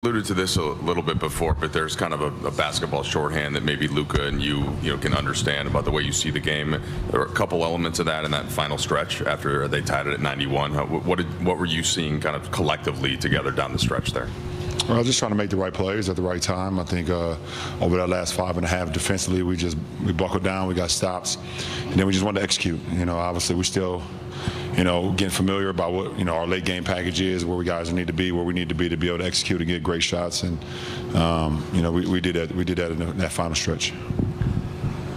Alluded to this a little bit before, but there's kind of a basketball shorthand that maybe Luka and you can understand about the way you see the game. There were a couple elements of that in that final stretch after they tied it at 91. What were you seeing kind of collectively together down the stretch there? Well, just trying to make the right plays at the right time. I think over that last 5.5 defensively, we buckled down, we got stops, and then we just wanted to execute. Obviously we still getting familiar about what our late game package is, where we guys need to be, where we need to be able to execute and get great shots, and we did that. We did that in that final stretch.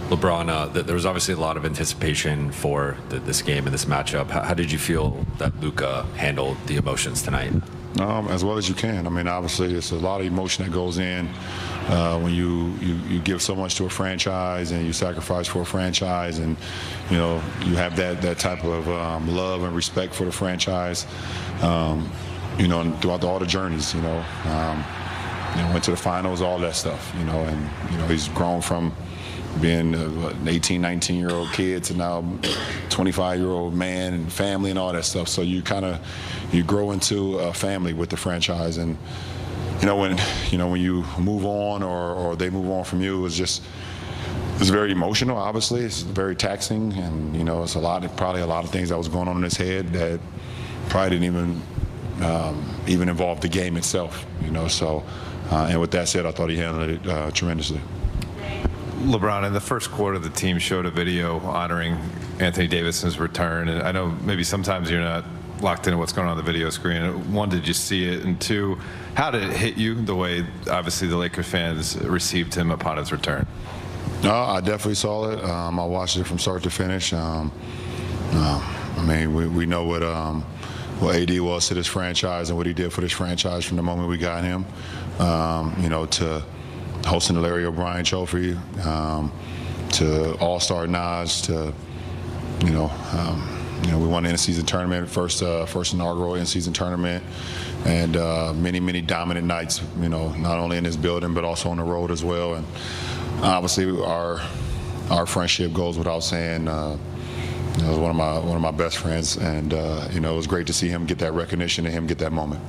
LeBron, there was obviously a lot of anticipation for this game and this matchup. How did you feel that Luka handled the emotions tonight? As well as you can. I mean, obviously, it's a lot of emotion that goes in when you give so much to a franchise and you sacrifice for a franchise, and you have that type of love and respect for the franchise. And throughout all the journeys, went to the finals, all that stuff. And he's grown from being an 18, 19-year-old kid to now 25-year-old man and family and all that stuff. So you grow into a family with the franchise, and when you move on or they move on from you, it's very emotional. Obviously, it's very taxing, and it's probably a lot of things that was going on in his head that probably didn't even involve the game itself. So and with that said, I thought he handled it tremendously. LeBron, in the first quarter, the team showed a video honoring Anthony Davis's return, and I know maybe sometimes you're not locked into what's going on the video screen. One, did you see it? And two, how did it hit you, the way obviously the Lakers fans received him upon his return? No, I definitely saw it. I watched it from start to finish. I mean, we know what AD was to this franchise and what he did for this franchise from the moment we got him, to hosting the Larry O'Brien Trophy, to All-Star nods, to we won the in-season tournament, first inaugural in-season tournament, and many dominant nights. Not only in this building but also on the road as well. And obviously our friendship goes without saying. He was one of my best friends, and it was great to see him get that recognition and him get that moment.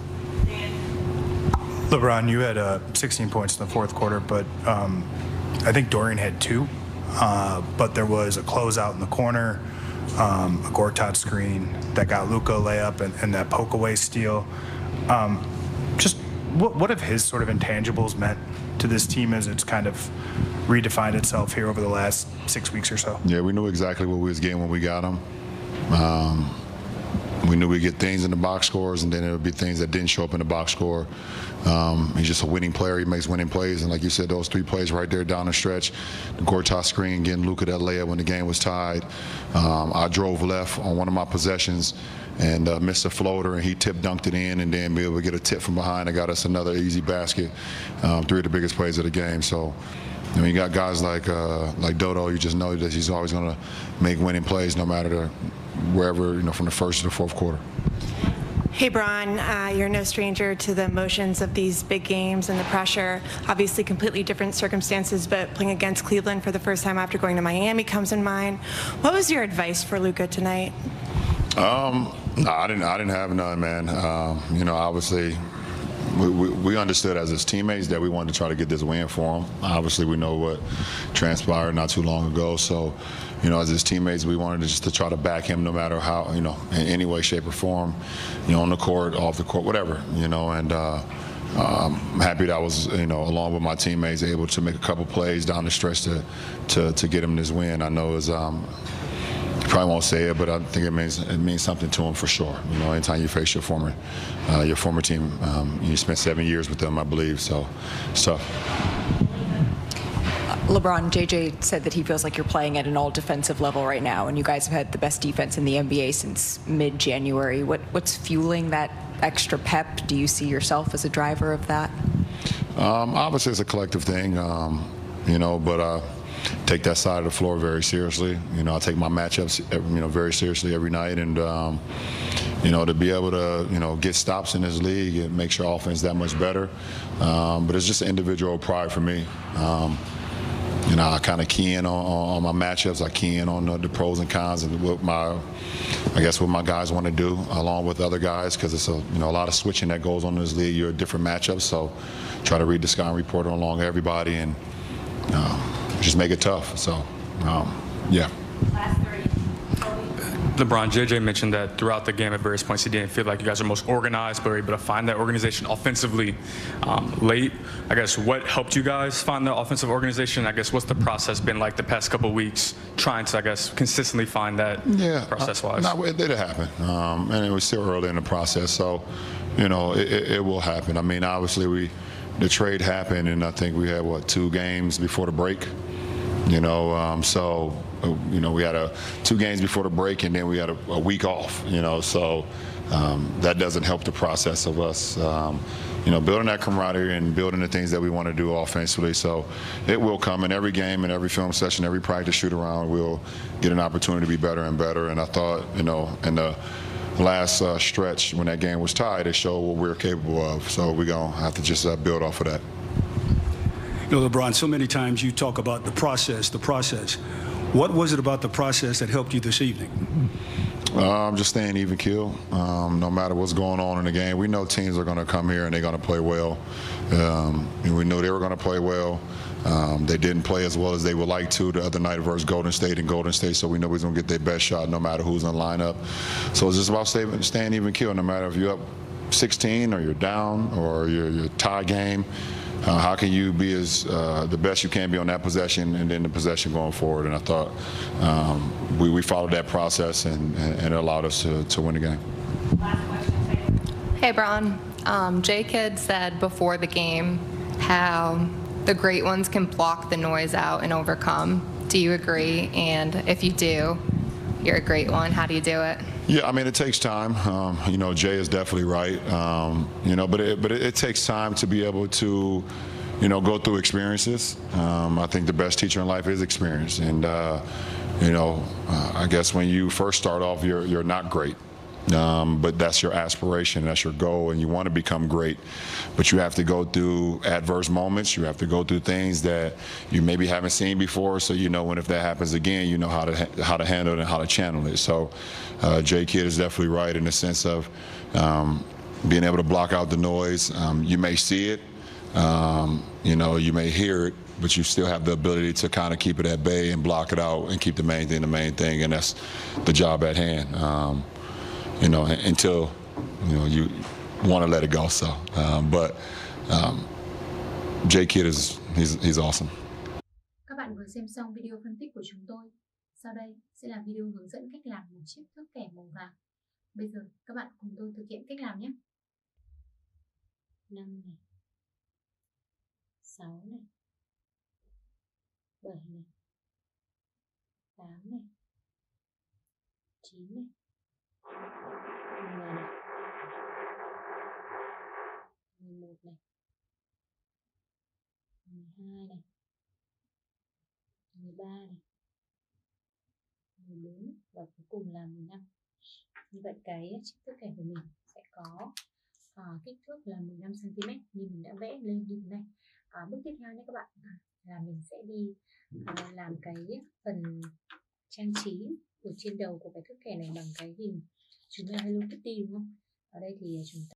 LeBron, you had 16 points in the fourth quarter, but I think Dorian had 2. But there was a closeout in the corner, a Gortat screen that got Luka layup, and that poke away steal. Just what have his sort of intangibles meant to this team as it's kind of redefined itself here over the last 6 weeks or so? Yeah, we knew exactly what we was getting when we got him. We knew we'd get things in the box scores, and then there would be things that didn't show up in the box score. He's just a winning player. He makes winning plays, and like you said, those 3 plays right there down the stretch, the Gortat screen, getting Luka that layup when the game was tied. I drove left on one of my possessions and missed a floater, and he tip-dunked it in, and then be able to get a tip from behind that got us another easy basket. 3 of the biggest plays of the game. So, you got guys like Dodo. You just know that he's always going to make winning plays no matter wherever, from the first to the fourth quarter. Hey, Bron, you're no stranger to the emotions of these big games and the pressure. Obviously, completely different circumstances, but playing against Cleveland for the first time after going to Miami comes in mind. What was your advice for Luka tonight? No, I didn't have none, man. Obviously, we understood as his teammates that we wanted to try to get this win for him. Obviously, we know what transpired not too long ago, so. As his teammates, we wanted to try to back him no matter how, in any way, shape, or form, on the court, off the court, whatever, and I'm happy that I was, along with my teammates, able to make a couple plays down the stretch to get him this win. I know it's, probably won't say it, but I think it means something to him for sure. Anytime you face your former team, you spent 7 years with them, I believe, so it's tough. LeBron, JJ said that he feels like you're playing at an all-defensive level right now, and you guys have had the best defense in the NBA since mid-January. What's fueling that extra pep? Do you see yourself as a driver of that? Obviously, it's a collective thing, but I take that side of the floor very seriously. I take my matchups, very seriously every night, and to be able to, get stops in this league, it makes your offense that much better. But it's just individual pride for me. I kind of key in on my matchups. I key in on the pros and cons and what my guys want to do along with other guys, because it's a lot of switching that goes on in this league. You're different matchups, so try to read the scouting report along everybody and just make it tough. So, yeah. LeBron, JJ mentioned that throughout the game at various points he didn't feel like you guys are most organized, but were able to find that organization offensively late. I guess what helped you guys find the offensive organization? I guess what's the process been like the past couple of weeks trying to, I guess, consistently find that process-wise? No, it did happen, and it was still early in the process, so it will happen. I mean, obviously the trade happened, and I think we had 2 games before the break. We had 2 games before the break, and then we had a week off. So that doesn't help the process of us, building that camaraderie and building the things that we want to do offensively. So it will come in every game, in every film session, every practice shoot around. We'll get an opportunity to be better and better. And I thought, in the last stretch when that game was tied, it showed what we're capable of. So we're gonna have to just build off of that. LeBron, so many times you talk about the process. What was it about the process that helped you this evening? Just staying even keel, no matter what's going on in the game. We know teams are going to come here and they're going to play well. And we knew they were going to play well. They didn't play as well as they would like to the other night versus Golden State, so we know we're going to get their best shot no matter who's in the lineup. So it's just about staying even keel, no matter if you're up 16 or you're down or you're tie game. How can you be as the best you can be on that possession and then the possession going forward? And I thought we followed that process and it allowed us to win the game. Hey, Bron. Jake had said before the game how the great ones can block the noise out and overcome. Do you agree? And if you do, you're a great one. How do you do it? Yeah, I mean, it takes time. Jay is definitely right. But it takes time to be able to, go through experiences. I think the best teacher in life is experience. And, I guess when you first start off, you're not great. But that's your aspiration, that's your goal, and you want to become great. But you have to go through adverse moments. You have to go through things that you maybe haven't seen before, so when if that happens again, you know how to handle it and how to channel it. So Jay Kidd is definitely right in the sense of being able to block out the noise. You may see it, you may hear it, but you still have the ability to kind of keep it at bay and block it out and keep the main thing, and that's the job at hand. Until you want to let it go. So, but Jay Kidd he's awesome. Các bạn vừa xem xong video phân tích của chúng tôi. Sau đây sẽ là video hướng dẫn cách làm một chiếc thước kẻ màu vàng. Bây giờ các bạn cùng tôi thực hiện cách làm nhé. 5 này, 6 này, 7 này, 8 này, 9 này, 10 này, 11 này, 12 này, 13 này, 14 và cuối cùng là 15. Như vậy cái chiếc thước kẻ của mình sẽ có kích thước là 15 cm như mình đã vẽ lên như thế này. Bước tiếp theo nhé các bạn là mình sẽ đi làm cái phần trang trí ở trên đầu của cái thước kẻ này bằng cái hình chúng là Hello Kitty, đúng không? Ở đây thì chúng ta